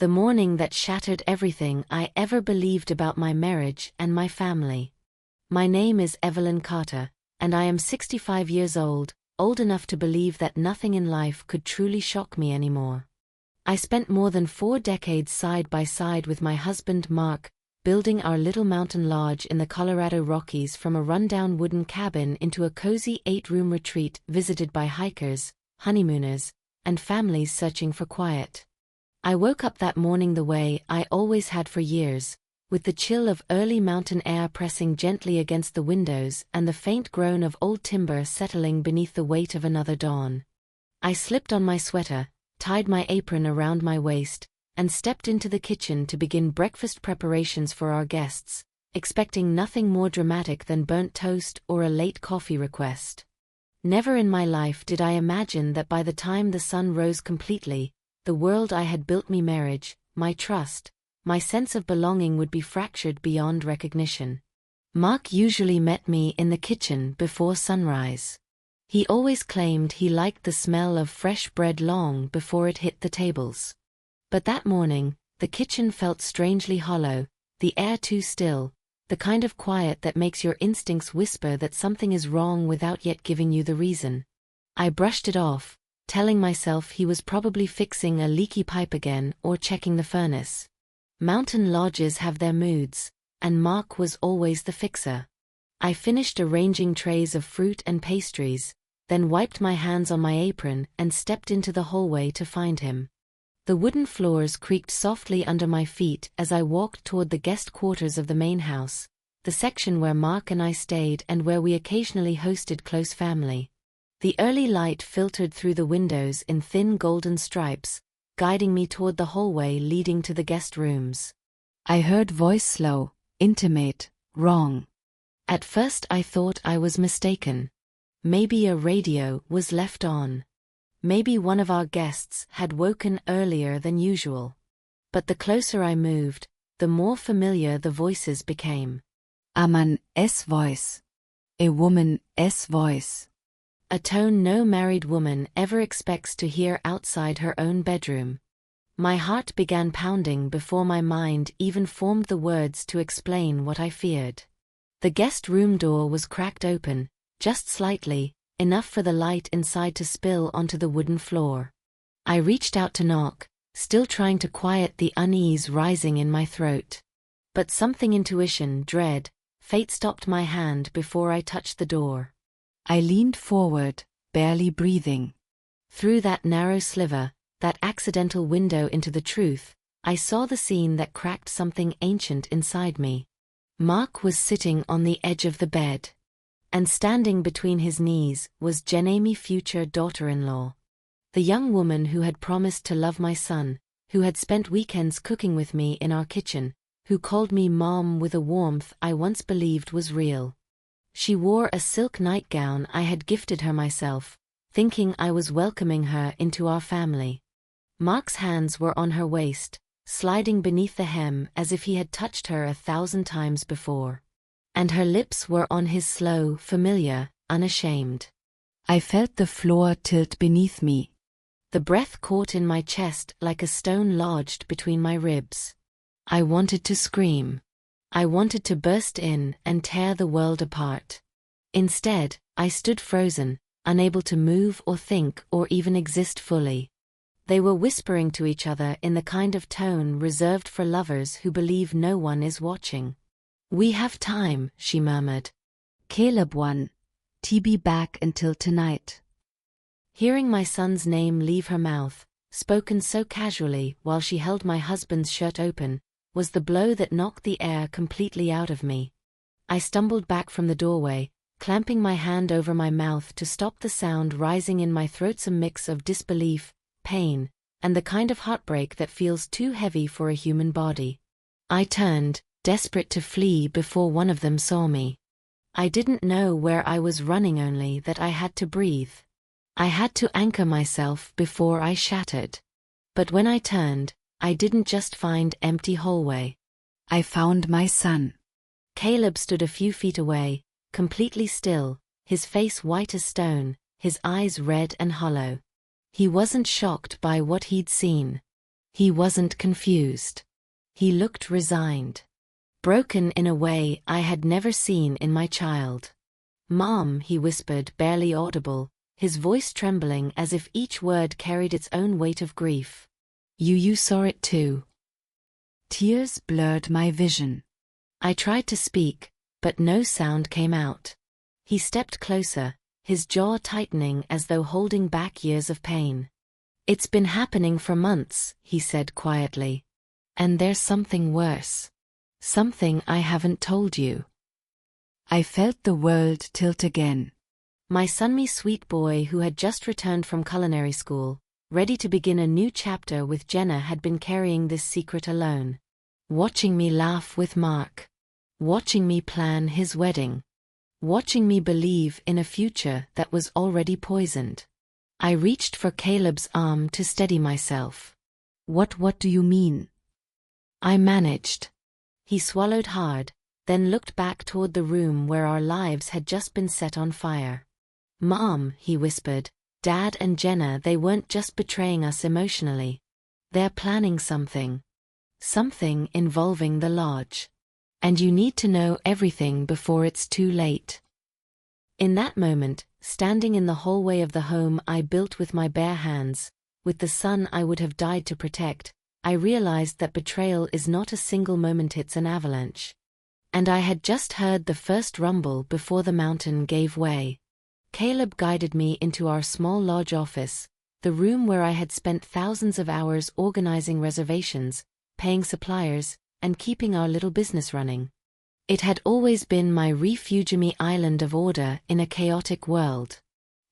The morning that shattered everything I ever believed about my marriage and my family. My name is Evelyn Carter, and I am 65 years old enough to believe that nothing in life could truly shock me anymore. I spent more than 4 decades side by side with my husband Mark, building our little mountain lodge in the Colorado Rockies from a rundown wooden cabin into a cozy 8-room retreat visited by hikers, honeymooners, and families searching for quiet. I woke up that morning the way I always had for years, with the chill of early mountain air pressing gently against the windows and the faint groan of old timber settling beneath the weight of another dawn. I slipped on my sweater, tied my apron around my waist, and stepped into the kitchen to begin breakfast preparations for our guests, expecting nothing more dramatic than burnt toast or a late coffee request. Never in my life did I imagine that by the time the sun rose completely, the world I had built, my marriage, my trust, my sense of belonging would be fractured beyond recognition. Mark usually met me in the kitchen before sunrise. He always claimed he liked the smell of fresh bread long before it hit the tables. But that morning, the kitchen felt strangely hollow, the air too still, the kind of quiet that makes your instincts whisper that something is wrong without yet giving you the reason. I brushed it off, telling myself he was probably fixing a leaky pipe again or checking the furnace. Mountain lodges have their moods, and Mark was always the fixer. I finished arranging trays of fruit and pastries, then wiped my hands on my apron and stepped into the hallway to find him. The wooden floors creaked softly under my feet as I walked toward the guest quarters of the main house, the section where Mark and I stayed and where we occasionally hosted close family. The early light filtered through the windows in thin golden stripes, guiding me toward the hallway leading to the guest rooms. I heard voice slow, intimate, wrong. At first I thought I was mistaken. Maybe a radio was left on. Maybe one of our guests had woken earlier than usual. But the closer I moved, the more familiar the voices became. A man's voice. A woman's voice. A tone no married woman ever expects to hear outside her own bedroom. My heart began pounding before my mind even formed the words to explain what I feared. The guest room door was cracked open, just slightly, enough for the light inside to spill onto the wooden floor. I reached out to knock, still trying to quiet the unease rising in my throat. But something, intuition, dread, fate, stopped my hand before I touched the door. I leaned forward, barely breathing. Through that narrow sliver, that accidental window into the truth, I saw the scene that cracked something ancient inside me. Mark was sitting on the edge of the bed. And standing between his knees was Jenamy, future daughter-in-law. The young woman who had promised to love my son, who had spent weekends cooking with me in our kitchen, who called me Mom with a warmth I once believed was real. She wore a silk nightgown I had gifted her myself, thinking I was welcoming her into our family. Mark's hands were on her waist, sliding beneath the hem as if he had touched her 1,000 times before. And her lips were on his, slow, familiar, unashamed. I felt the floor tilt beneath me. The breath caught in my chest like a stone lodged between my ribs. I wanted to scream. I wanted to burst in and tear the world apart. Instead, I stood frozen, unable to move or think or even exist fully. They were whispering to each other in the kind of tone reserved for lovers who believe no one is watching. "We have time," she murmured. "Caleb won. Be back until tonight." Hearing my son's name leave her mouth, spoken so casually while she held my husband's shirt open, was the blow that knocked the air completely out of me. I stumbled back from the doorway, clamping my hand over my mouth to stop the sound rising in my throat, a mix of disbelief, pain, and the kind of heartbreak that feels too heavy for a human body. I turned, desperate to flee before one of them saw me. I didn't know where I was running, only that I had to breathe. I had to anchor myself before I shattered. But when I turned, I didn't just find empty hallway. I found my son. Caleb stood a few feet away, completely still, his face white as stone, his eyes red and hollow. He wasn't shocked by what he'd seen. He wasn't confused. He looked resigned. Broken in a way I had never seen in my child. "Mom," he whispered, barely audible, his voice trembling as if each word carried its own weight of grief. You saw it too." Tears blurred my vision. I tried to speak, but no sound came out. He stepped closer, his jaw tightening as though holding back years of pain. "It's been happening for months," he said quietly. "And there's something worse. Something I haven't told you." I felt the world tilt again. My sunny sweet boy who had just returned from culinary school, ready to begin a new chapter with Jenna, had been carrying this secret alone. Watching me laugh with Mark. Watching me plan his wedding. Watching me believe in a future that was already poisoned. I reached for Caleb's arm to steady myself. What do you mean?" I managed. He swallowed hard, then looked back toward the room where our lives had just been set on fire. "Mom," he whispered, "Dad and Jenna, they weren't just betraying us emotionally. They're planning something. Something involving the lodge. And you need to know everything before it's too late." In that moment, standing in the hallway of the home I built with my bare hands, with the son I would have died to protect, I realized that betrayal is not a single moment, it's an avalanche. And I had just heard the first rumble before the mountain gave way. Caleb guided me into our small lodge office, the room where I had spent thousands of hours organizing reservations, paying suppliers, and keeping our little business running. It had always been my refugium island of order in a chaotic world.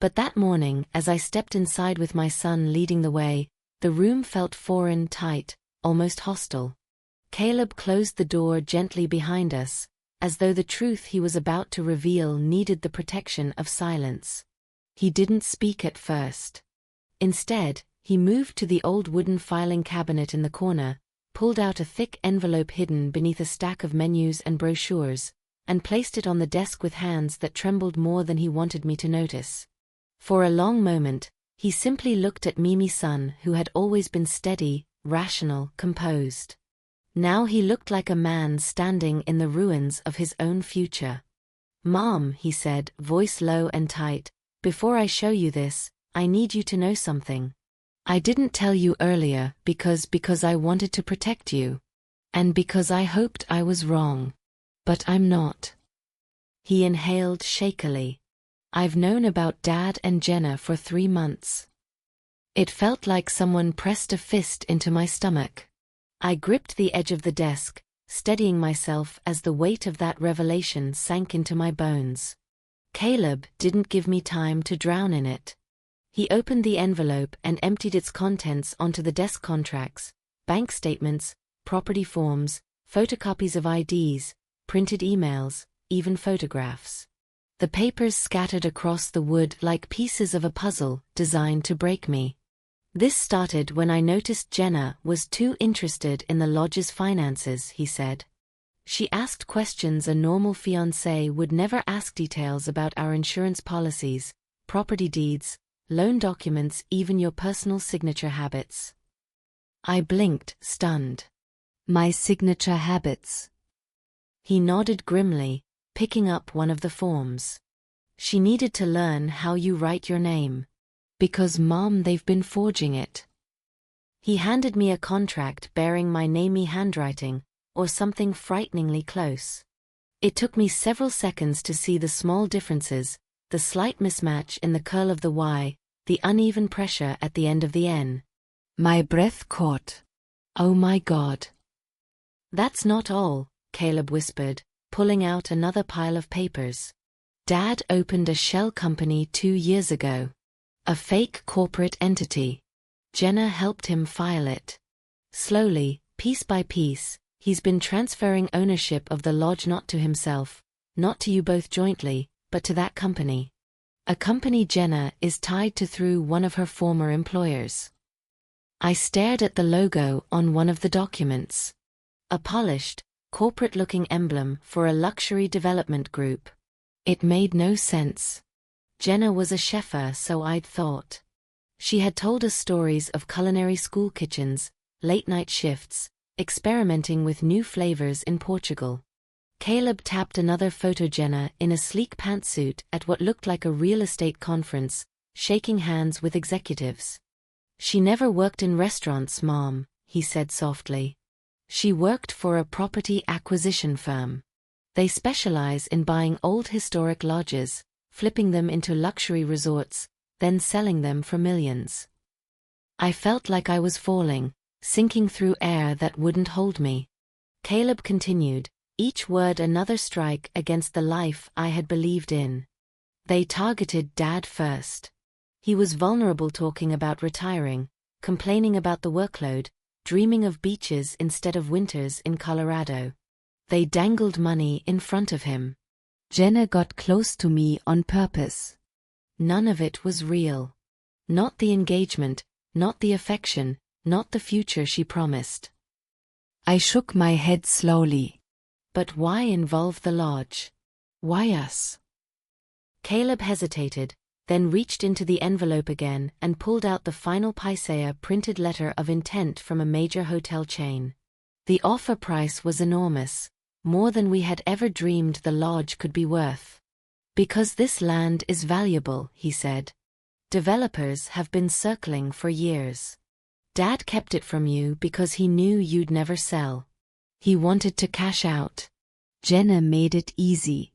But that morning, as I stepped inside with my son leading the way, the room felt foreign, tight, almost hostile. Caleb closed the door gently behind us, as though the truth he was about to reveal needed the protection of silence. He didn't speak at first. Instead, he moved to the old wooden filing cabinet in the corner, pulled out a thick envelope hidden beneath a stack of menus and brochures, and placed it on the desk with hands that trembled more than he wanted me to notice. For a long moment, he simply looked at Mimi's son, who had always been steady, rational, composed. Now he looked like a man standing in the ruins of his own future. "Mom," he said, voice low and tight, "before I show you this, I need you to know something. I didn't tell you earlier because I wanted to protect you. And because I hoped I was wrong. But I'm not." He inhaled shakily. "I've known about Dad and Jenna for 3 months." It felt like someone pressed a fist into my stomach. I gripped the edge of the desk, steadying myself as the weight of that revelation sank into my bones. Caleb didn't give me time to drown in it. He opened the envelope and emptied its contents onto the desk: contracts, bank statements, property forms, photocopies of IDs, printed emails, even photographs. The papers scattered across the wood like pieces of a puzzle designed to break me. "This started when I noticed Jenna was too interested in the lodge's finances," he said. "She asked questions a normal fiancé would never ask: details about our insurance policies, property deeds, loan documents, even your personal signature habits." I blinked, stunned. "My signature habits?" He nodded grimly, picking up one of the forms. "She needed to learn how you write your name. Because, Mom, they've been forging it." He handed me a contract bearing my namey handwriting, or something frighteningly close. It took me several seconds to see the small differences, the slight mismatch in the curl of the Y, the uneven pressure at the end of the N. My breath caught. "Oh my God." "That's not all," Caleb whispered, pulling out another pile of papers. "Dad opened a shell company 2 years ago. A fake corporate entity. Jenna helped him file it. Slowly, piece by piece, he's been transferring ownership of the lodge, not to himself, not to you both jointly, but to that company. A company Jenna is tied to through one of her former employers." I stared at the logo on one of the documents. A polished, corporate-looking emblem for a luxury development group. It made no sense. Jenna was a chef, so I'd thought. She had told us stories of culinary school kitchens, late-night shifts, experimenting with new flavors in Portugal. Caleb tapped another photo. Jenna in a sleek pantsuit at what looked like a real estate conference, shaking hands with executives. "She never worked in restaurants, Mom," he said softly. "She worked for a property acquisition firm. They specialize in buying old historic lodges, flipping them into luxury resorts, then selling them for millions." I felt like I was falling, sinking through air that wouldn't hold me. Caleb continued, each word another strike against the life I had believed in. "They targeted Dad first. He was vulnerable, talking about retiring, complaining about the workload, dreaming of beaches instead of winters in Colorado. They dangled money in front of him. Jenna got close to me on purpose. None of it was real. Not the engagement, not the affection, not the future she promised." I shook my head slowly. "But why involve the lodge? Why us?" Caleb hesitated, then reached into the envelope again and pulled out the final Paisea printed letter of intent from a major hotel chain. The offer price was enormous, more than we had ever dreamed the lodge could be worth. "Because this land is valuable," he said. "Developers have been circling for years. Dad kept it from you because he knew you'd never sell. He wanted to cash out. Jenna made it easy."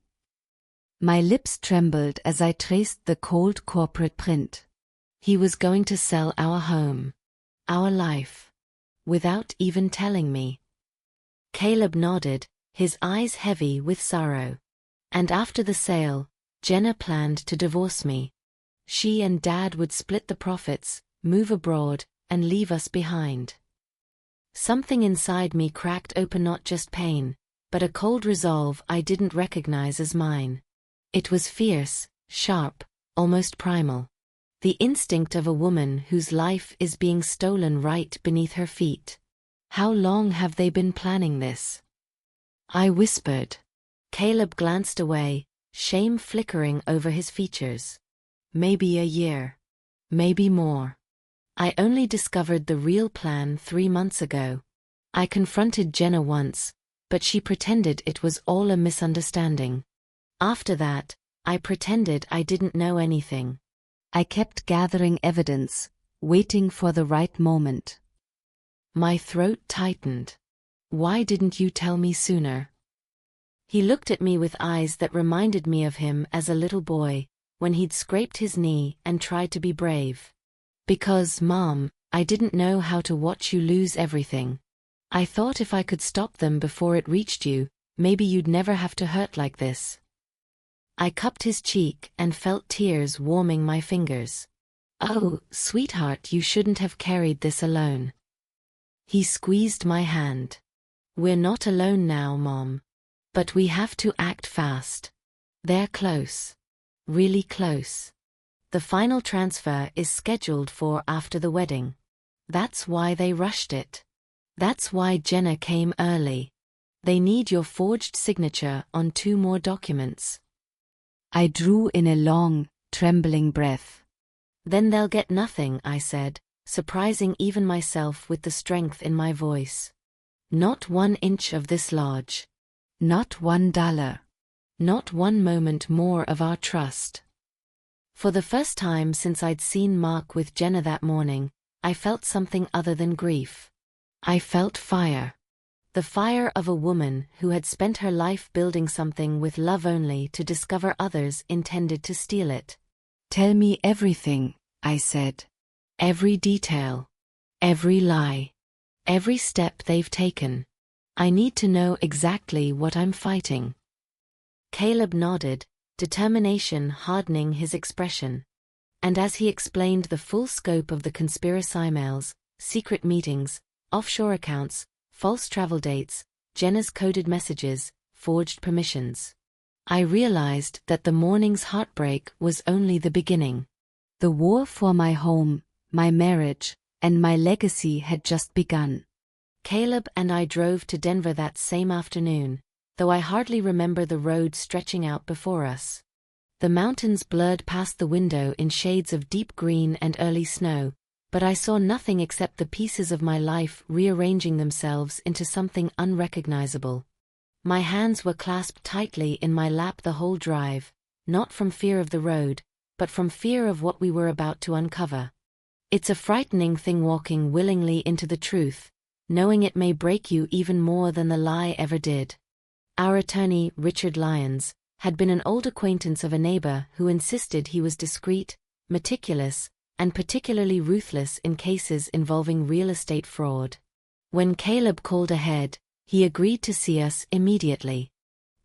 My lips trembled as I traced the cold corporate print. He was going to sell our home, our life, without even telling me. Caleb nodded, his eyes heavy with sorrow. "And after the sale, Jenna planned to divorce me. She and Dad would split the profits, move abroad, and leave us behind." Something inside me cracked open, not just pain, but a cold resolve I didn't recognize as mine. It was fierce, sharp, almost primal. The instinct of a woman whose life is being stolen right beneath her feet. "How long have they been planning this?" I whispered. Caleb glanced away, shame flickering over his features. "Maybe a year. Maybe more. I only discovered the real plan 3 months ago. I confronted Jenna once, but she pretended it was all a misunderstanding. After that, I pretended I didn't know anything. I kept gathering evidence, waiting for the right moment." My throat tightened. "Why didn't you tell me sooner?" He looked at me with eyes that reminded me of him as a little boy, when he'd scraped his knee and tried to be brave. "Because, Mom, I didn't know how to watch you lose everything. I thought if I could stop them before it reached you, maybe you'd never have to hurt like this." I cupped his cheek and felt tears warming my fingers. "Oh, sweetheart, you shouldn't have carried this alone." He squeezed my hand. "We're not alone now, Mom. But we have to act fast. They're close. Really close. The final transfer is scheduled for after the wedding. That's why they rushed it. That's why Jenna came early. They need your forged signature on 2 more documents." I drew in a long, trembling breath. "Then they'll get nothing," I said, surprising even myself with the strength in my voice. "Not 1 inch of this lodge. Not $1. Not 1 moment more of our trust." For the first time since I'd seen Mark with Jenna that morning, I felt something other than grief. I felt fire. The fire of a woman who had spent her life building something with love only to discover others intended to steal it. "Tell me everything," I said. "Every detail. Every lie. Every step they've taken. I need to know exactly what I'm fighting." Caleb nodded, determination hardening his expression. And as he explained the full scope of the conspiracy emails, secret meetings, offshore accounts, false travel dates, Jenna's coded messages, forged permissions, I realized that the morning's heartbreak was only the beginning. The war for my home, my marriage, and my legacy had just begun. Caleb and I drove to Denver that same afternoon, though I hardly remember the road stretching out before us. The mountains blurred past the window in shades of deep green and early snow, but I saw nothing except the pieces of my life rearranging themselves into something unrecognizable. My hands were clasped tightly in my lap the whole drive, not from fear of the road, but from fear of what we were about to uncover. It's a frightening thing walking willingly into the truth, knowing it may break you even more than the lie ever did. Our attorney, Richard Lyons, had been an old acquaintance of a neighbor who insisted he was discreet, meticulous, and particularly ruthless in cases involving real estate fraud. When Caleb called ahead, he agreed to see us immediately.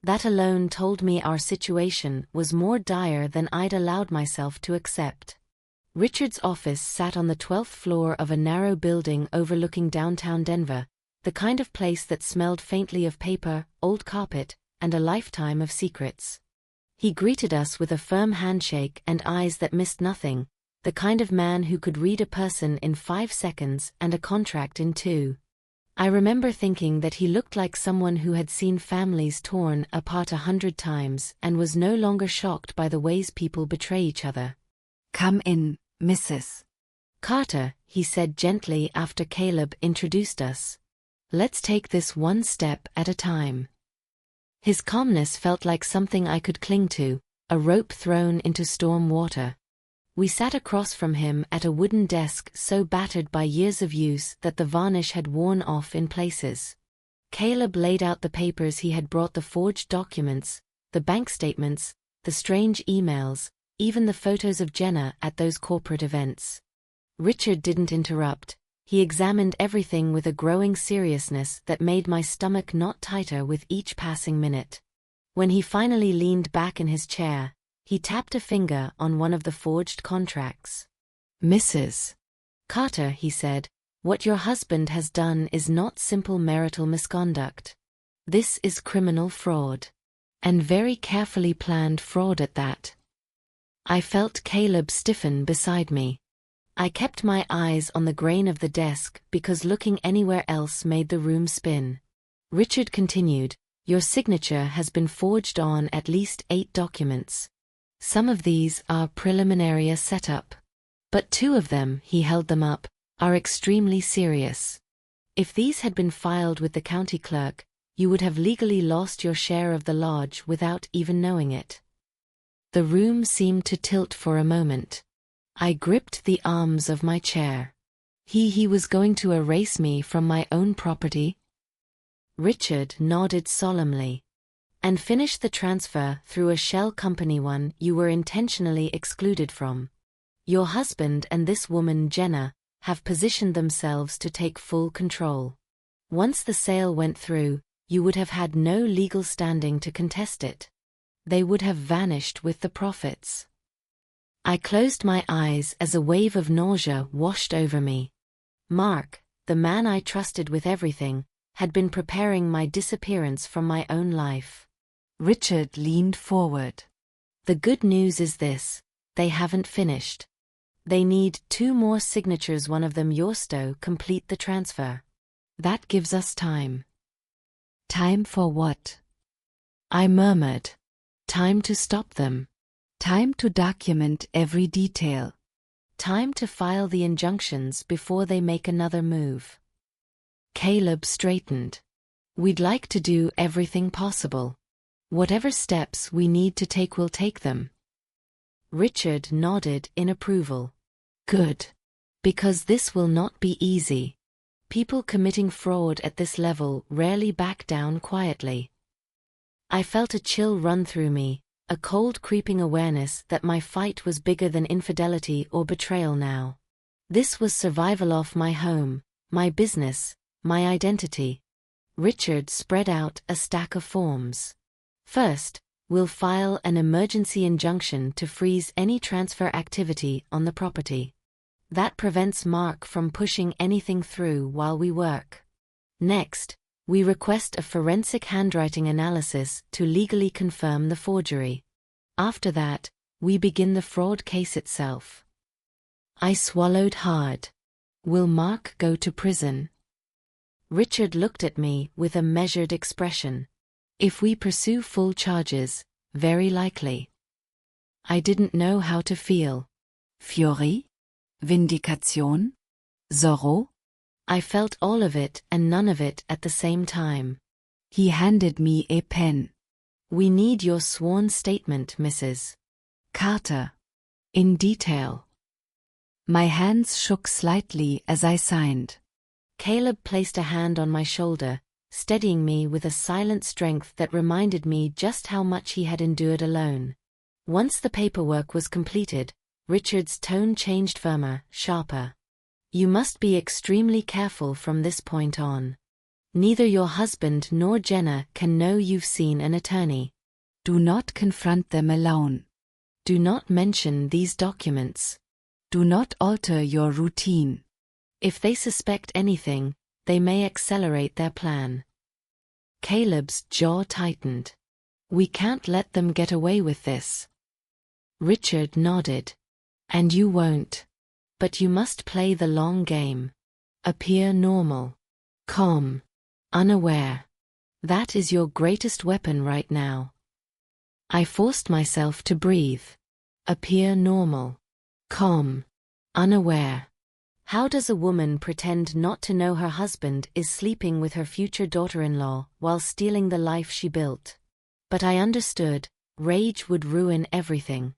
That alone told me our situation was more dire than I'd allowed myself to accept. Richard's office sat on the 12th floor of a narrow building overlooking downtown Denver, the kind of place that smelled faintly of paper, old carpet, and a lifetime of secrets. He greeted us with a firm handshake and eyes that missed nothing, the kind of man who could read a person in 5 seconds and a contract in 2. I remember thinking that he looked like someone who had seen families torn apart 100 times and was no longer shocked by the ways people betray each other. "Come in, Mrs. Carter," he said gently after Caleb introduced us. "Let's take this one step at a time." His calmness felt like something I could cling to, a rope thrown into storm water. We sat across from him at a wooden desk so battered by years of use that the varnish had worn off in places. Caleb laid out the papers he had brought, the forged documents, the bank statements, the strange emails, even the photos of Jenna at those corporate events. Richard didn't interrupt. He examined everything with a growing seriousness that made my stomach knot tighter with each passing minute. When he finally leaned back in his chair, he tapped a finger on one of the forged contracts. "Mrs. Carter," he said, "what your husband has done is not simple marital misconduct. This is criminal fraud. And very carefully planned fraud at that." I felt Caleb stiffen beside me. I kept my eyes on the grain of the desk because looking anywhere else made the room spin. Richard continued, "Your signature has been forged on at least 8 documents. Some of these are preliminary setup. But 2 of them," he held them up, "are extremely serious. If these had been filed with the county clerk, you would have legally lost your share of the lodge without even knowing it." The room seemed to tilt for a moment. I gripped the arms of my chair. He was going to erase me from my own property? Richard nodded solemnly. "And finish the transfer through a shell company, one you were intentionally excluded from. Your husband and this woman Jenna have positioned themselves to take full control. Once the sale went through, you would have had no legal standing to contest it. They would have vanished with the profits." I closed my eyes as a wave of nausea washed over me. Mark, the man I trusted with everything, had been preparing my disappearance from my own life. Richard leaned forward. "The good news is this: they haven't finished. They need 2 more signatures, one of them yours, to complete the transfer. That gives us time." "Time for what?" I murmured. "Time to stop them. Time to document every detail. Time to file the injunctions before they make another move." Caleb straightened. "We'd like to do everything possible. Whatever steps we need to take, we'll take them." Richard nodded in approval. "Good. Because this will not be easy. People committing fraud at this level rarely back down quietly." I felt a chill run through me, a cold creeping awareness that my fight was bigger than infidelity or betrayal now. This was survival of my home, my business, my identity. Richard spread out a stack of forms. "First, we'll file an emergency injunction to freeze any transfer activity on the property. That prevents Mark from pushing anything through while we work. Next, we request a forensic handwriting analysis to legally confirm the forgery. After that, we begin the fraud case itself." I swallowed hard. "Will Mark go to prison?" Richard looked at me with a measured expression. "If we pursue full charges, very likely." I didn't know how to feel. "Fury?" Vindikation? Zorro? I felt all of it and none of it at the same time. He handed me a pen. We need your sworn statement, Mrs. Carter. In detail. My hands shook slightly as I signed. Caleb placed a hand on my shoulder, steadying me with a silent strength that reminded me just how much he had endured alone. Once the paperwork was completed, Richard's tone changed firmer, sharper. You must be extremely careful from this point on. Neither your husband nor Jenna can know you've seen an attorney. Do not confront them alone. Do not mention these documents. Do not alter your routine. If they suspect anything, they may accelerate their plan. Caleb's jaw tightened. We can't let them get away with this. Richard nodded. And you won't. But you must play the long game. Appear normal. Calm. Unaware. That is your greatest weapon right now. I forced myself to breathe. Appear normal. Calm. Unaware. How does a woman pretend not to know her husband is sleeping with her future daughter-in-law while stealing the life she built? But I understood, rage would ruin everything.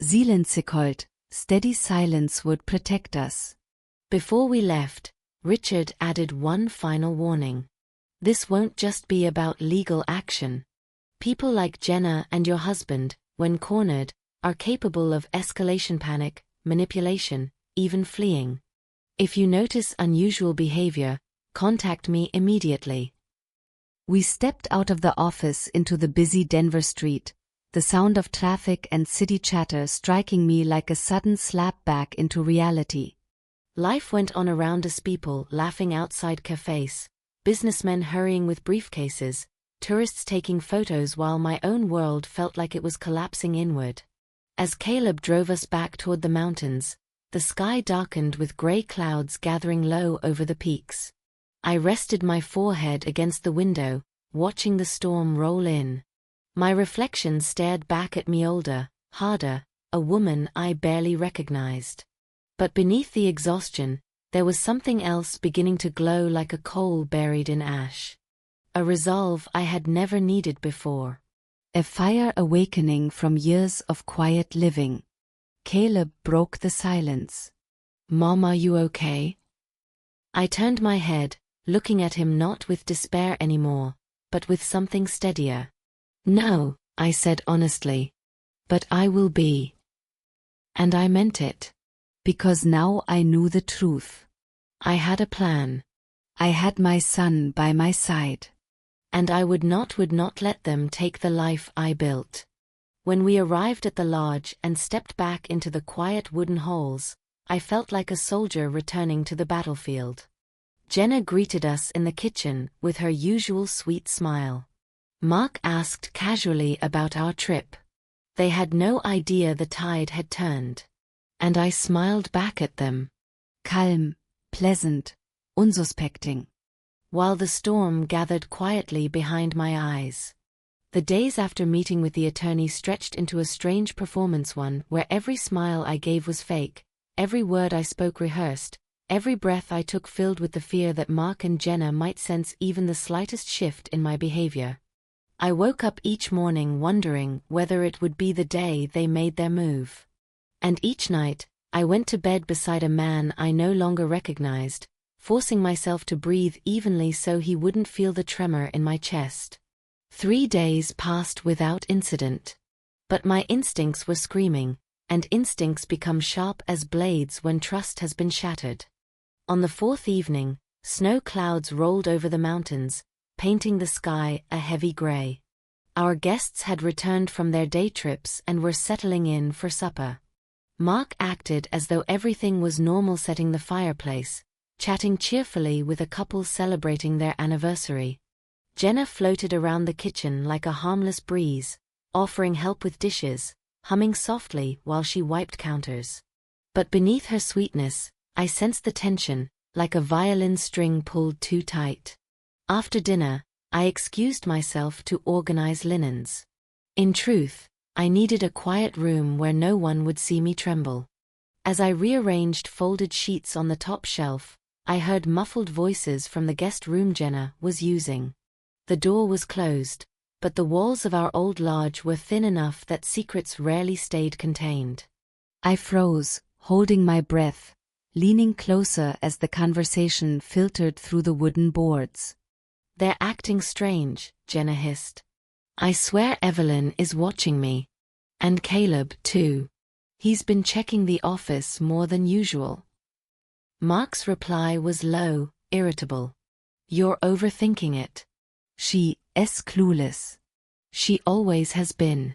Seelensickhold, steady silence would protect us. Before we left, Richard added one final warning. This won't just be about legal action. People like Jenna and your husband, when cornered, are capable of escalation panic, manipulation, even fleeing. If you notice unusual behavior, contact me immediately. We stepped out of the office into the busy Denver street, the sound of traffic and city chatter striking me like a sudden slap back into reality. Life went on around us, people laughing outside cafes, businessmen hurrying with briefcases, tourists taking photos, while my own world felt like it was collapsing inward. As Caleb drove us back toward the mountains, the sky darkened with gray clouds gathering low over the peaks. I rested my forehead against the window, watching the storm roll in. My reflection stared back at me, older, harder, a woman I barely recognized. But beneath the exhaustion, there was something else beginning to glow like a coal buried in ash. A resolve I had never needed before. A fire awakening from years of quiet living. Caleb broke the silence. Mom, are you okay? I turned my head, looking at him not with despair anymore, but with something steadier. No, I said honestly. But I will be. And I meant it. Because now I knew the truth. I had a plan. I had my son by my side. And I would not let them take the life I built. When we arrived at the lodge and stepped back into the quiet wooden halls, I felt like a soldier returning to the battlefield. Jenna greeted us in the kitchen with her usual sweet smile. Mark asked casually about our trip. They had no idea the tide had turned. And I smiled back at them. Calm, pleasant, unsuspecting. While the storm gathered quietly behind my eyes. The days after meeting with the attorney stretched into a strange performance, one where every smile I gave was fake, every word I spoke rehearsed, every breath I took filled with the fear that Mark and Jenna might sense even the slightest shift in my behavior. I woke up each morning wondering whether it would be the day they made their move. And each night, I went to bed beside a man I no longer recognized, forcing myself to breathe evenly so he wouldn't feel the tremor in my chest. 3 days passed without incident. But my instincts were screaming, and instincts become sharp as blades when trust has been shattered. On the 4th evening, snow clouds rolled over the mountains, painting the sky a heavy gray. Our guests had returned from their day trips and were settling in for supper. Mark acted as though everything was normal, setting the fireplace, chatting cheerfully with a couple celebrating their anniversary. Jenna floated around the kitchen like a harmless breeze, offering help with dishes, humming softly while she wiped counters. But beneath her sweetness, I sensed the tension, like a violin string pulled too tight. After dinner, I excused myself to organize linens. In truth, I needed a quiet room where no one would see me tremble. As I rearranged folded sheets on the top shelf, I heard muffled voices from the guest room Jenna was using. The door was closed, but the walls of our old lodge were thin enough that secrets rarely stayed contained. I froze, holding my breath, leaning closer as the conversation filtered through the wooden boards. "They're acting strange," Jenna hissed. "I swear Evelyn is watching me. And Caleb, too. He's been checking the office more than usual." Mark's reply was low, irritable. "You're overthinking it. She is clueless. She always has been."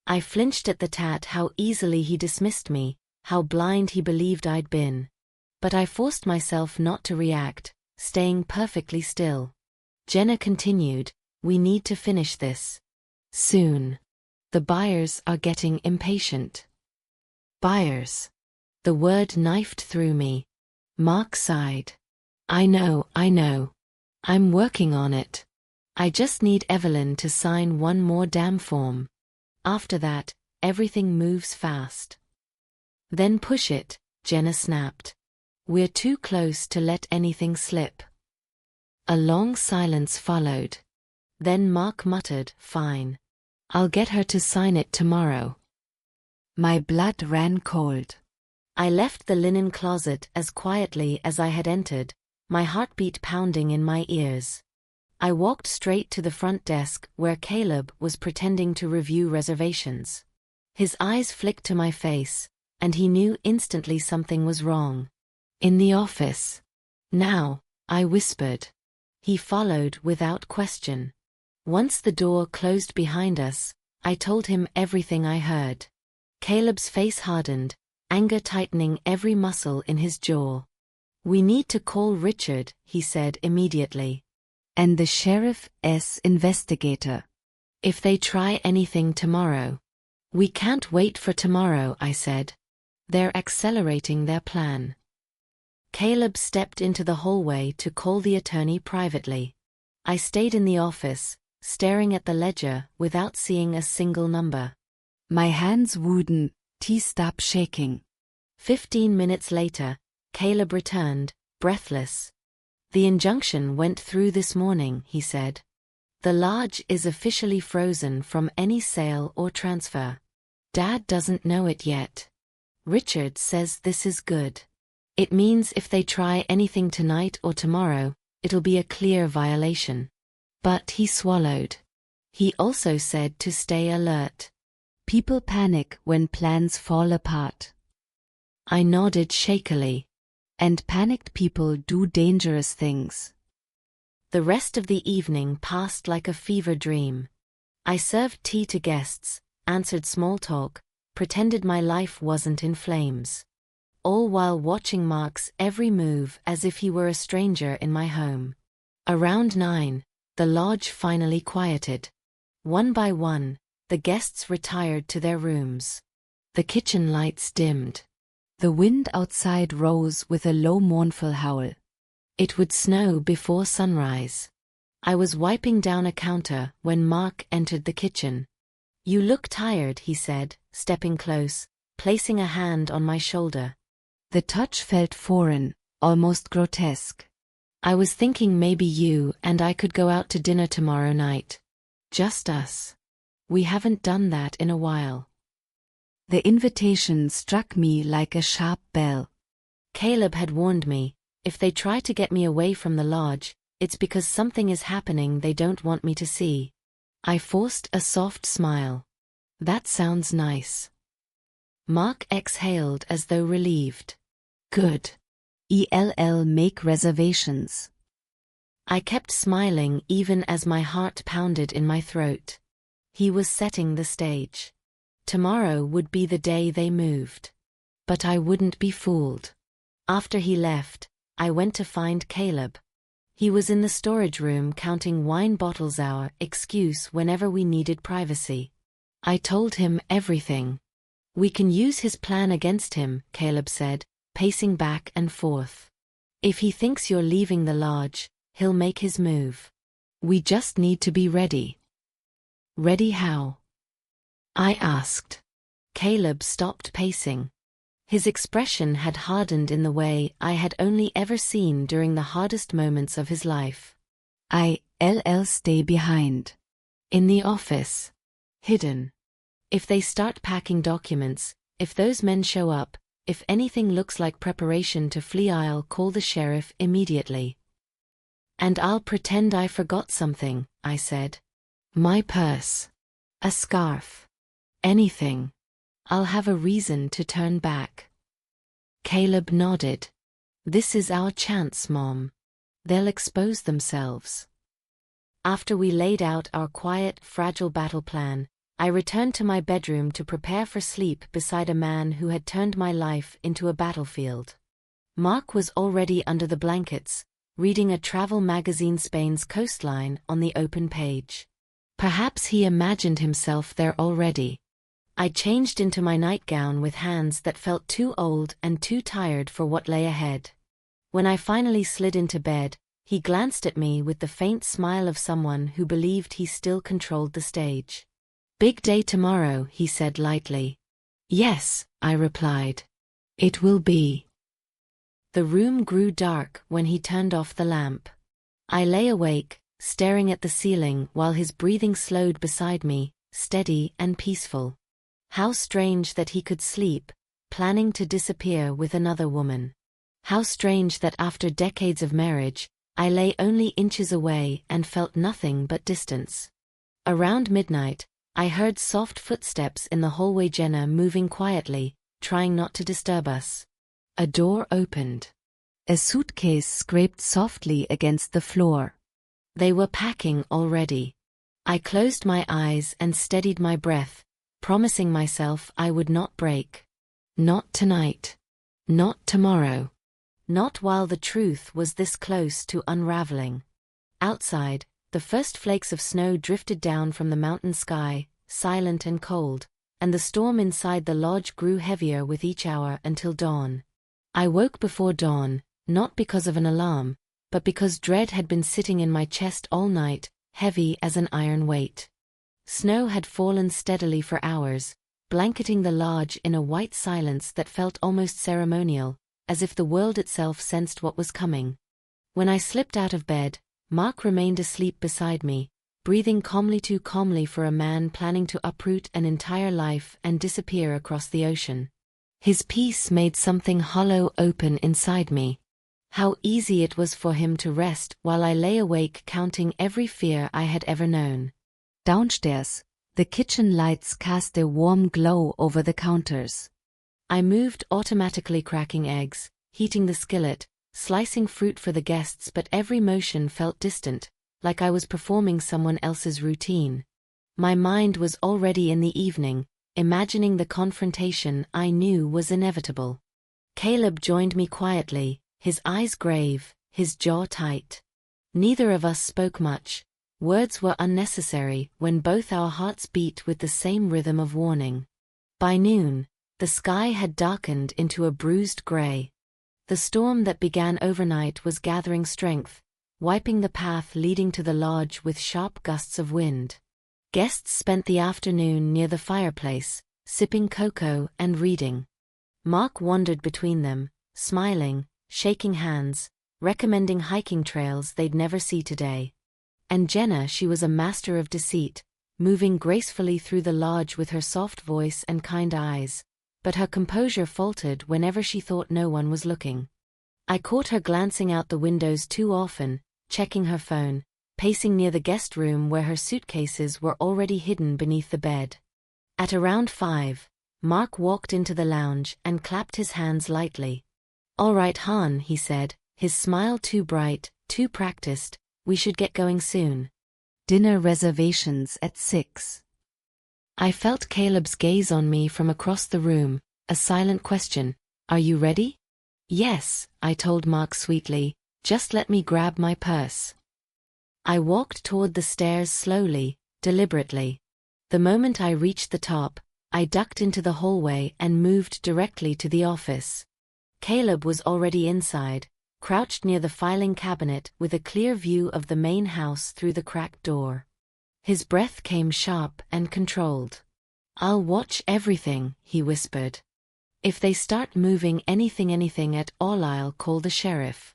I flinched at the tat how easily he dismissed me, how blind he believed I'd been. But I forced myself not to react, staying perfectly still. Jenna continued, "We need to finish this. Soon. The buyers are getting impatient." Buyers. The word knifed through me. Mark sighed. I know. I'm working on it. I just need Evelyn to sign one more damn form. After that, everything moves fast." "Then push it," Jenna snapped. "We're too close to let anything slip." A long silence followed. Then Mark muttered, "Fine. I'll get her to sign it tomorrow." My blood ran cold. I left the linen closet as quietly as I had entered, my heartbeat pounding in my ears. I walked straight to the front desk where Caleb was pretending to review reservations. His eyes flicked to my face, and he knew instantly something was wrong. "In the office. Now," I whispered. He followed without question. Once the door closed behind us, I told him everything I heard. Caleb's face hardened, anger tightening every muscle in his jaw. "We need to call Richard," he said immediately. "And the sheriff's investigator. "If they try anything tomorrow." "We can't wait for tomorrow," I said. "They're accelerating their plan." Caleb stepped into the hallway to call the attorney privately. I stayed in the office, staring at the ledger without seeing a single number. My hands wouldn't stop shaking. 15 minutes later, Caleb returned, breathless. "The injunction went through this morning," he said. "The lodge is officially frozen from any sale or transfer. Dad doesn't know it yet. Richard says this is good. It means if they try anything tonight or tomorrow, it'll be a clear violation." But he swallowed. He also said to stay alert. People panic when plans fall apart. I nodded shakily. And panicked people do dangerous things. The rest of the evening passed like a fever dream. I served tea to guests, answered small talk, pretended my life wasn't in flames. All while watching Mark's every move as if he were a stranger in my home. Around 9, the lodge finally quieted. One by one, the guests retired to their rooms. The kitchen lights dimmed. The wind outside rose with a low mournful howl. It would snow before sunrise. I was wiping down a counter when Mark entered the kitchen. "You look tired," he said, stepping close, placing a hand on my shoulder. The touch felt foreign, almost grotesque. "I was thinking maybe you and I could go out to dinner tomorrow night. Just us. We haven't done that in a while." The invitation struck me like a sharp bell. Caleb had warned me, if they try to get me away from the lodge, it's because something is happening they don't want me to see. I forced a soft smile. "That sounds nice." Mark exhaled as though relieved. "Good. Make reservations." I kept smiling even as my heart pounded in my throat. He was setting the stage. Tomorrow would be the day they moved. But I wouldn't be fooled. After he left, I went to find Caleb. He was in the storage room counting wine bottles, our excuse whenever we needed privacy. I told him everything. "We can use his plan against him," Caleb said, pacing back and forth. "If he thinks you're leaving the lodge, he'll make his move. We just need to be ready." "Ready how?" I asked. Caleb stopped pacing. His expression had hardened in the way I had only ever seen during the hardest moments of his life. I'll stay behind. In the office. Hidden. If they start packing documents, if those men show up, if anything looks like preparation to flee, I'll call the sheriff immediately. And I'll pretend I forgot something, I said. My purse. A scarf. Anything. I'll have a reason to turn back. Caleb nodded. This is our chance, Mom. They'll expose themselves. After we laid out our quiet, fragile battle plan, I returned to my bedroom to prepare for sleep beside a man who had turned my life into a battlefield. Mark was already under the blankets, reading a travel magazine, Spain's coastline, on the open page. Perhaps he imagined himself there already. I changed into my nightgown with hands that felt too old and too tired for what lay ahead. When I finally slid into bed, he glanced at me with the faint smile of someone who believed he still controlled the stage. Big day tomorrow, he said lightly. Yes, I replied. It will be. The room grew dark when he turned off the lamp. I lay awake, staring at the ceiling while his breathing slowed beside me, steady and peaceful. How strange that he could sleep, planning to disappear with another woman. How strange that after decades of marriage, I lay only inches away and felt nothing but distance. Around midnight, I heard soft footsteps in the hallway, Jenna moving quietly, trying not to disturb us. A door opened. A suitcase scraped softly against the floor. They were packing already. I closed my eyes and steadied my breath, promising myself I would not break. Not tonight. Not tomorrow. Not while the truth was this close to unraveling. Outside, the first flakes of snow drifted down from the mountain sky, silent and cold, and the storm inside the lodge grew heavier with each hour until dawn. I woke before dawn, not because of an alarm, but because dread had been sitting in my chest all night, heavy as an iron weight. Snow had fallen steadily for hours, blanketing the lodge in a white silence that felt almost ceremonial, as if the world itself sensed what was coming. When I slipped out of bed, Mark remained asleep beside me, breathing calmly, too calmly for a man planning to uproot an entire life and disappear across the ocean. His peace made something hollow open inside me. How easy it was for him to rest while I lay awake counting every fear I had ever known. Downstairs, the kitchen lights cast a warm glow over the counters. I moved, automatically cracking eggs, heating the skillet, slicing fruit for the guests, but every motion felt distant, like I was performing someone else's routine. My mind was already in the evening, imagining the confrontation I knew was inevitable. Caleb joined me quietly, his eyes grave, his jaw tight. Neither of us spoke much. Words were unnecessary when both our hearts beat with the same rhythm of warning. By noon, the sky had darkened into a bruised gray. The storm that began overnight was gathering strength, wiping the path leading to the lodge with sharp gusts of wind. Guests spent the afternoon near the fireplace, sipping cocoa and reading. Mark wandered between them, smiling, shaking hands, recommending hiking trails they'd never see today. And Jenna, she was a master of deceit, moving gracefully through the lodge with her soft voice and kind eyes, but her composure faltered whenever she thought no one was looking. I caught her glancing out the windows too often, checking her phone, pacing near the guest room where her suitcases were already hidden beneath the bed. At around 5, Mark walked into the lounge and clapped his hands lightly. "All right, Han," he said, his smile too bright, too practiced, "we should get going soon." Dinner reservations at 6. I felt Caleb's gaze on me from across the room, a silent question. "Are you ready?" "Yes," I told Mark sweetly, "just let me grab my purse." I walked toward the stairs slowly, deliberately. The moment I reached the top, I ducked into the hallway and moved directly to the office. Caleb was already inside, crouched near the filing cabinet with a clear view of the main house through the cracked door. His breath came sharp and controlled. "I'll watch everything," he whispered. If they start moving anything at all, I'll call the sheriff.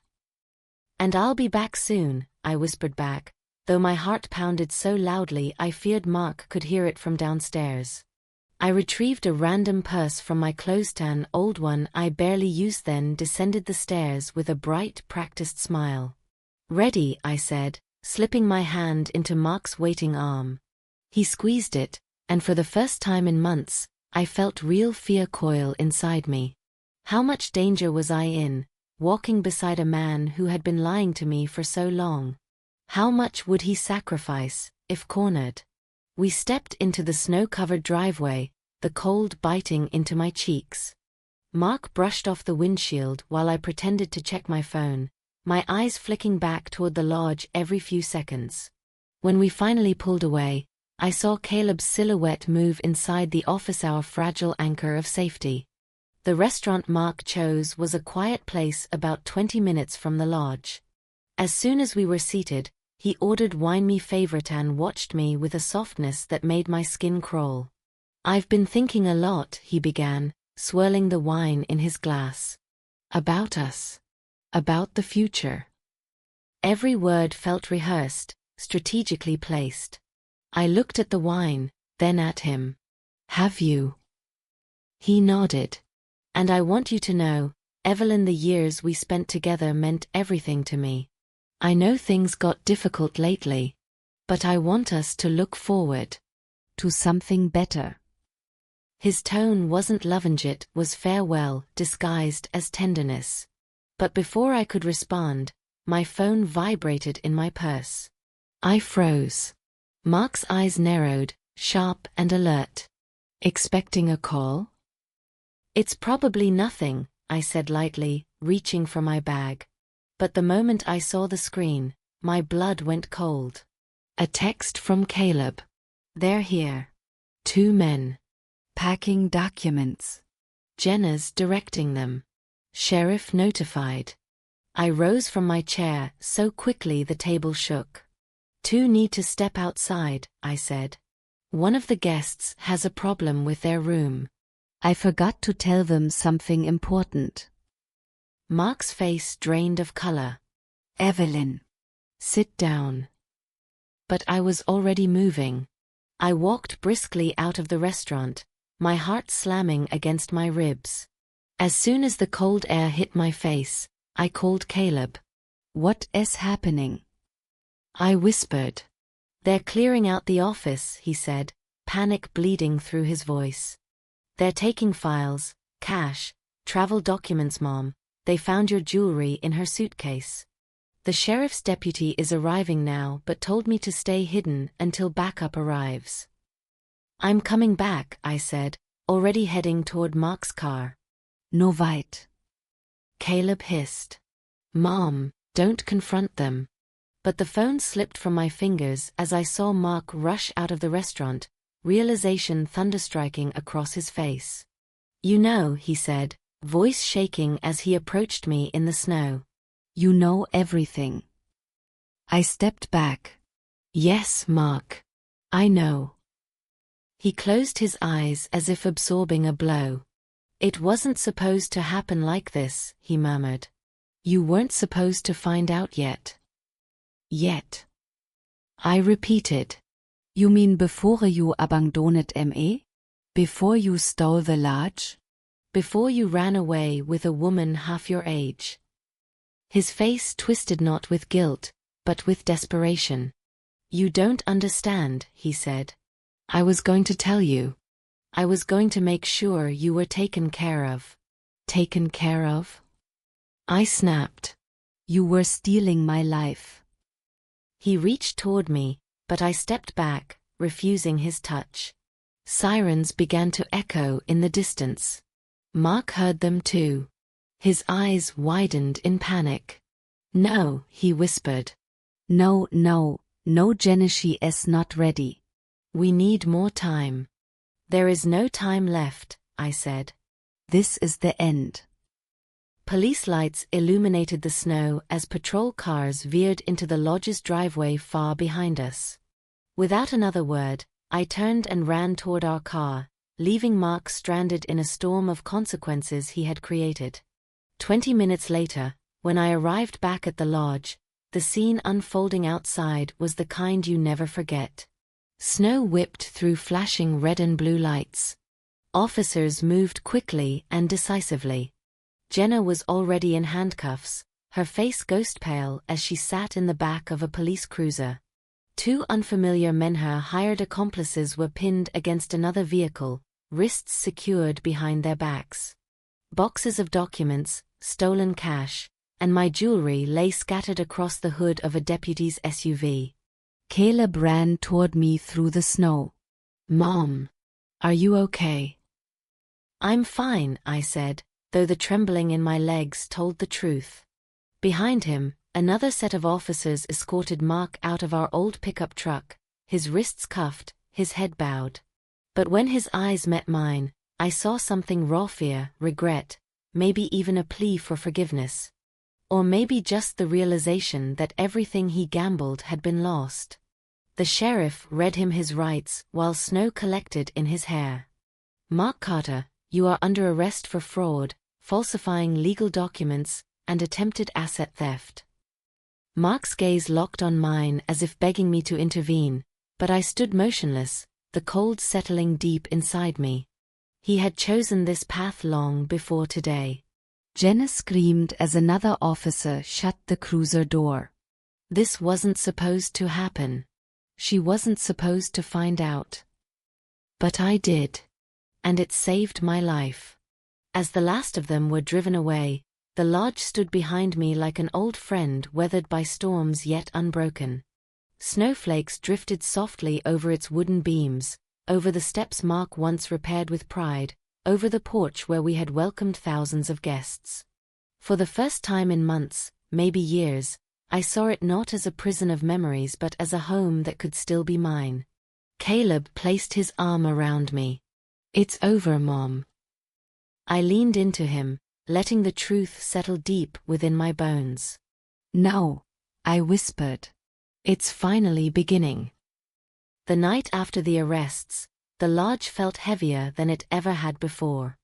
And I'll be back soon, I whispered back, though my heart pounded so loudly I feared Mark could hear it from downstairs. I retrieved a random purse from my clothesline, old one I barely used, then descended the stairs with a bright, practiced smile. Ready, I said, slipping my hand into Mark's waiting arm. He squeezed it, and for the first time in months, I felt real fear coil inside me. How much danger was I in, walking beside a man who had been lying to me for so long? How much would he sacrifice, if cornered? We stepped into the snow-covered driveway, the cold biting into my cheeks. Mark brushed off the windshield while I pretended to check my phone, my eyes flicking back toward the lodge every few seconds. When we finally pulled away, I saw Caleb's silhouette move inside the office, our fragile anchor of safety. The restaurant Mark chose was a quiet place about 20 minutes from the lodge. As soon as we were seated, he ordered wine me favorite and watched me with a softness that made my skin crawl. I've been thinking a lot, he began, swirling the wine in his glass. About us. About the future. Every word felt rehearsed, strategically placed. I looked at the wine, then at him. Have you? He nodded. And I want you to know, Evelyn, the years we spent together meant everything to me. I know things got difficult lately, but I want us to look forward to something better. His tone wasn't loving, it was farewell disguised as tenderness. But before I could respond, my phone vibrated in my purse. I froze. Mark's eyes narrowed, sharp and alert. Expecting a call? It's probably nothing, I said lightly, reaching for my bag. But the moment I saw the screen, my blood went cold. A text from Caleb. They're here. 2 men. Packing documents. Jenna's directing them. Sheriff notified. I rose from my chair so quickly the table shook. 2 need to step outside, I said. One of the guests has a problem with their room. I forgot to tell them something important. Mark's face drained of color. Evelyn. Sit down. But I was already moving. I walked briskly out of the restaurant, my heart slamming against my ribs. As soon as the cold air hit my face, I called Caleb. What is happening? I whispered. They're clearing out the office, he said, panic bleeding through his voice. They're taking files, cash, travel documents, Mom. They found your jewelry in her suitcase. The sheriff's deputy is arriving now but told me to stay hidden until backup arrives. I'm coming back, I said, already heading toward Mark's car. No weit. Caleb hissed. Mom, don't confront them. But the phone slipped from my fingers as I saw Mark rush out of the restaurant, realization thunderstriking across his face. You know, he said, voice shaking as he approached me in the snow. You know everything. I stepped back. Yes, Mark. I know. He closed his eyes as if absorbing a blow. It wasn't supposed to happen like this, he murmured. You weren't supposed to find out yet. Yet. I repeated. You mean before you abandoned me? Before you stole the lodge? Before you ran away with a woman half your age? His face twisted not with guilt, but with desperation. You don't understand, he said. I was going to tell you. I was going to make sure you were taken care of. Taken care of? I snapped. You were stealing my life. He reached toward me, but I stepped back, refusing his touch. Sirens began to echo in the distance. Mark heard them too. His eyes widened in panic. No, he whispered. No, Jenna, she is not ready. We need more time. There is no time left, I said. This is the end. Police lights illuminated the snow as patrol cars veered into the lodge's driveway far behind us. Without another word, I turned and ran toward our car, leaving Mark stranded in a storm of consequences he had created. 20 minutes later, when I arrived back at the lodge, the scene unfolding outside was the kind you never forget. Snow whipped through flashing red and blue lights. Officers moved quickly and decisively. Jenna was already in handcuffs, her face ghost pale as she sat in the back of a police cruiser. 2 unfamiliar Menher hired accomplices were pinned against another vehicle, wrists secured behind their backs. Boxes of documents, stolen cash, and my jewelry lay scattered across the hood of a deputy's SUV. Caleb ran toward me through the snow. "Mom, are you okay?" "I'm fine," I said, though the trembling in my legs told the truth. Behind him, another set of officers escorted Mark out of our old pickup truck, his wrists cuffed, his head bowed. But when his eyes met mine, I saw something raw: fear, regret, maybe even a plea for forgiveness. Or maybe just the realization that everything he gambled had been lost. The sheriff read him his rights while snow collected in his hair. "Mark Carter, you are under arrest for fraud, falsifying legal documents, and attempted asset theft." Mark's gaze locked on mine as if begging me to intervene, but I stood motionless, the cold settling deep inside me. He had chosen this path long before today. Jenna screamed as another officer shut the cruiser door. This wasn't supposed to happen. She wasn't supposed to find out. But I did. And it saved my life. As the last of them were driven away, the lodge stood behind me like an old friend weathered by storms yet unbroken. Snowflakes drifted softly over its wooden beams, over the steps Mark once repaired with pride, over the porch where we had welcomed thousands of guests. For the first time in months, maybe years, I saw it not as a prison of memories but as a home that could still be mine. Caleb placed his arm around me. "It's over, Mom." I leaned into him, letting the truth settle deep within my bones. "No," I whispered. "It's finally beginning." The night after the arrests, the lodge felt heavier than it ever had before.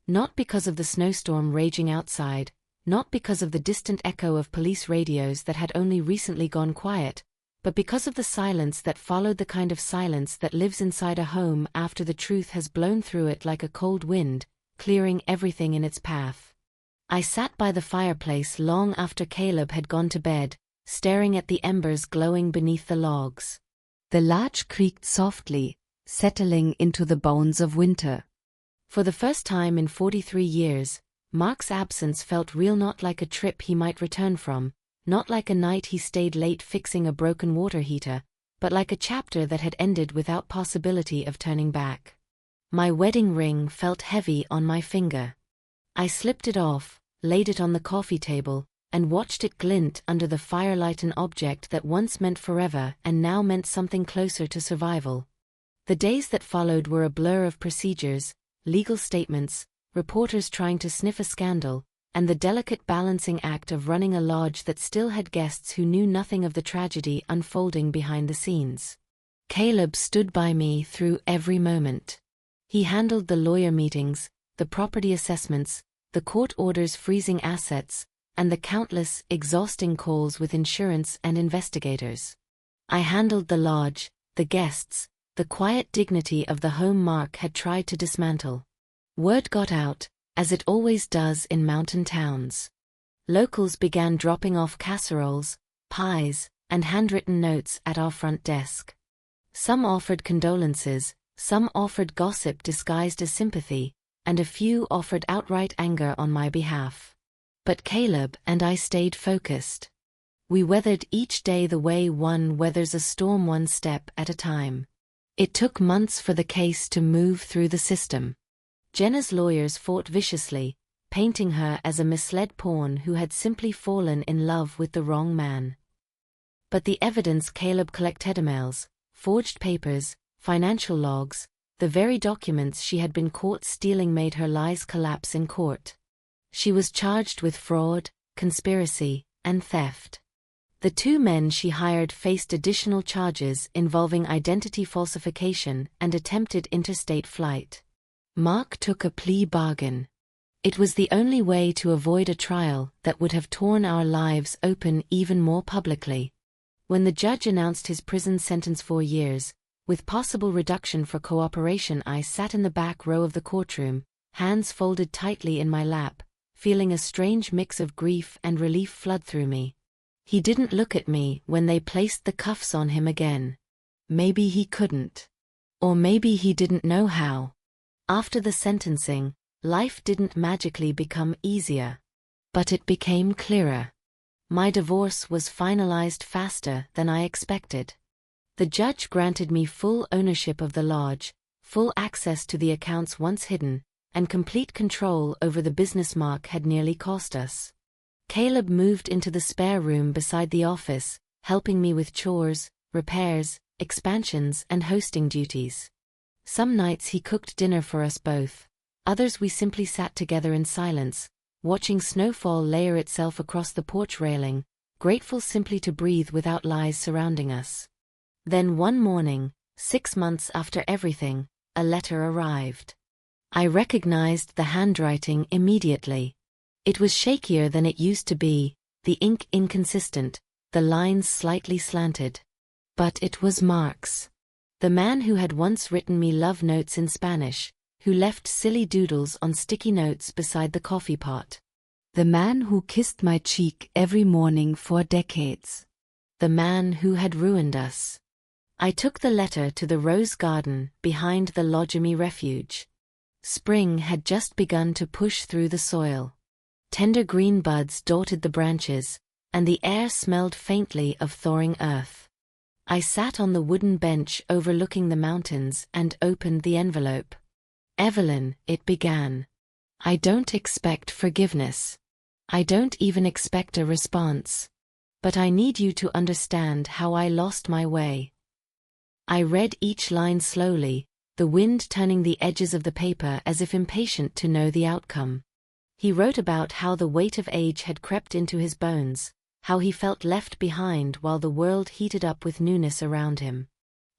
Not because of the snowstorm raging outside, not because of the distant echo of police radios that had only recently gone quiet, but because of the silence that followed, the kind of silence that lives inside a home after the truth has blown through it like a cold wind, clearing everything in its path. I sat by the fireplace long after Caleb had gone to bed, staring at the embers glowing beneath the logs. The lodge creaked softly, settling into the bones of winter. For the first time in 43 years, Mark's absence felt real, not like a trip he might return from, not like a night he stayed late fixing a broken water heater, but like a chapter that had ended without possibility of turning back. My wedding ring felt heavy on my finger. I slipped it off, laid it on the coffee table, and watched it glint under the firelight, an object that once meant forever and now meant something closer to survival. The days that followed were a blur of procedures, legal statements, reporters trying to sniff a scandal, and the delicate balancing act of running a lodge that still had guests who knew nothing of the tragedy unfolding behind the scenes. Caleb stood by me through every moment. He handled the lawyer meetings, the property assessments, the court orders freezing assets, and the countless, exhausting calls with insurance and investigators. I handled the lodge, the guests, the quiet dignity of the home Mark had tried to dismantle. Word got out, as it always does in mountain towns. Locals began dropping off casseroles, pies, and handwritten notes at our front desk. Some offered condolences, some offered gossip disguised as sympathy, and a few offered outright anger on my behalf. But Caleb and I stayed focused. We weathered each day the way one weathers a storm, one step at a time. It took months for the case to move through the system. Jenna's lawyers fought viciously, painting her as a misled pawn who had simply fallen in love with the wrong man. But the evidence Caleb collected, emails, forged papers, financial logs, the very documents she had been caught stealing, made her lies collapse in court. She was charged with fraud, conspiracy, and theft. The 2 men she hired faced additional charges involving identity falsification and attempted interstate flight. Mark took a plea bargain. It was the only way to avoid a trial that would have torn our lives open even more publicly. When the judge announced his prison sentence 4 years, with possible reduction for cooperation, I sat in the back row of the courtroom, hands folded tightly in my lap, feeling a strange mix of grief and relief flood through me. He didn't look at me when they placed the cuffs on him again. Maybe he couldn't. Or maybe he didn't know how. After the sentencing, life didn't magically become easier. But it became clearer. My divorce was finalized faster than I expected. The judge granted me full ownership of the lodge, full access to the accounts once hidden, and complete control over the business Mark had nearly cost us. Caleb moved into the spare room beside the office, helping me with chores, repairs, expansions, and hosting duties. Some nights he cooked dinner for us both. Others we simply sat together in silence, watching snowfall layer itself across the porch railing, grateful simply to breathe without lies surrounding us. Then one morning, 6 months after everything, a letter arrived. I recognized the handwriting immediately. It was shakier than it used to be, the ink inconsistent, the lines slightly slanted. But it was Mark's. The man who had once written me love notes in Spanish, who left silly doodles on sticky notes beside the coffee pot. The man who kissed my cheek every morning for decades. The man who had ruined us. I took the letter to the rose garden behind the Lodgemy refuge. Spring had just begun to push through the soil. Tender green buds dotted the branches, and the air smelled faintly of thawing earth. I sat on the wooden bench overlooking the mountains and opened the envelope. Evelyn, it began. I don't expect forgiveness. I don't even expect a response. But I need you to understand how I lost my way. I read each line slowly, the wind turning the edges of the paper as if impatient to know the outcome. He wrote about how the weight of age had crept into his bones, how he felt left behind while the world heated up with newness around him.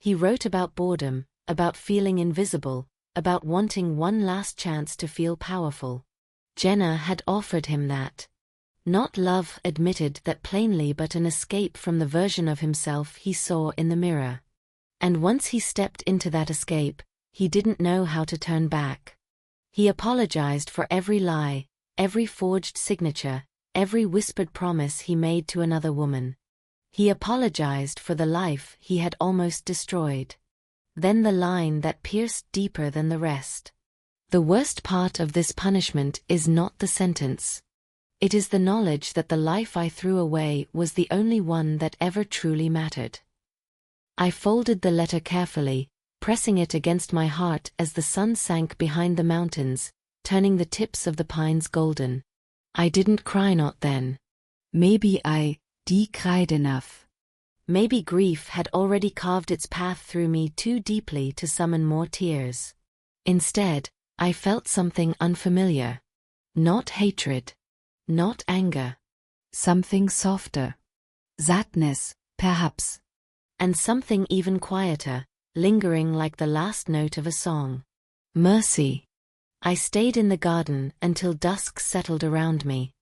He wrote about boredom, about feeling invisible, about wanting one last chance to feel powerful. Jenna had offered him that. Not love, admitted that plainly, but an escape from the version of himself he saw in the mirror. And once he stepped into that escape, he didn't know how to turn back. He apologized for every lie, every forged signature, every whispered promise he made to another woman. He apologized for the life he had almost destroyed. Then the line that pierced deeper than the rest. The worst part of this punishment is not the sentence. It is the knowledge that the life I threw away was the only one that ever truly mattered. I folded the letter carefully, pressing it against my heart as the sun sank behind the mountains, turning the tips of the pines golden. I didn't cry, not then. Maybe I cried enough. Maybe grief had already carved its path through me too deeply to summon more tears. Instead, I felt something unfamiliar. Not hatred. Not anger. Something softer. Sadness, perhaps. And something even quieter, lingering like the last note of a song. Mercy. I stayed in the garden until dusk settled around me.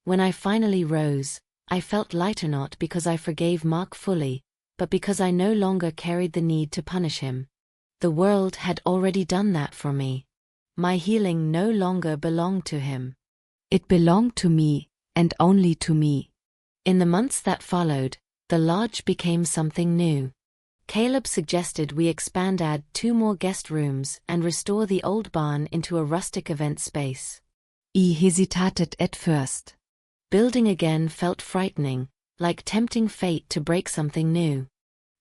When I finally rose, I felt lighter, not because I forgave Mark fully, but because I no longer carried the need to punish him. The world had already done that for me. My healing no longer belonged to him. It belonged to me, and only to me. In the months that followed, the lodge became something new. Caleb suggested we expand, add 2 more guest rooms, and restore the old barn into a rustic event space. I hesitated at first. Building again felt frightening, like tempting fate to break something new.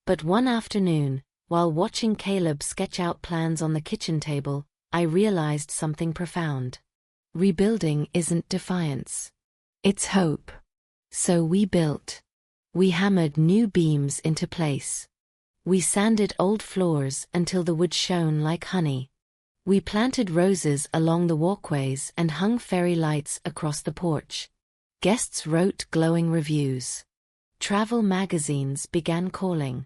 But one afternoon, while watching Caleb sketch out plans on the kitchen table, I realized something profound. Rebuilding isn't defiance. It's hope. So we built. We hammered new beams into place. We sanded old floors until the wood shone like honey. We planted roses along the walkways and hung fairy lights across the porch. Guests wrote glowing reviews. Travel magazines began calling.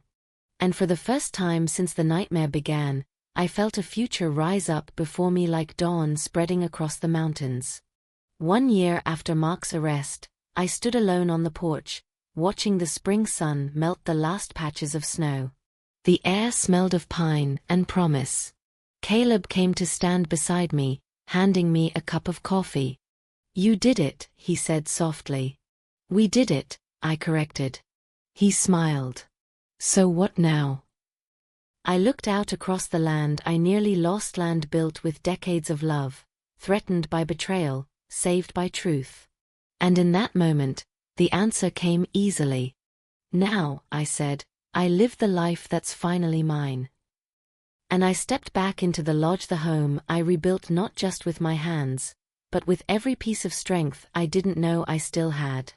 And for the first time since the nightmare began, I felt a future rise up before me like dawn spreading across the mountains. 1 year after Mark's arrest, I stood alone on the porch, watching the spring sun melt the last patches of snow. The air smelled of pine and promise. Caleb came to stand beside me, handing me a cup of coffee. "You did it," he said softly. "We did it," I corrected. He smiled. "So what now?" I looked out across the land I nearly lost, land built with decades of love, threatened by betrayal, saved by truth. And in that moment, the answer came easily. "Now," I said, "I live the life that's finally mine." And I stepped back into the lodge, the home I rebuilt not just with my hands, but with every piece of strength I didn't know I still had.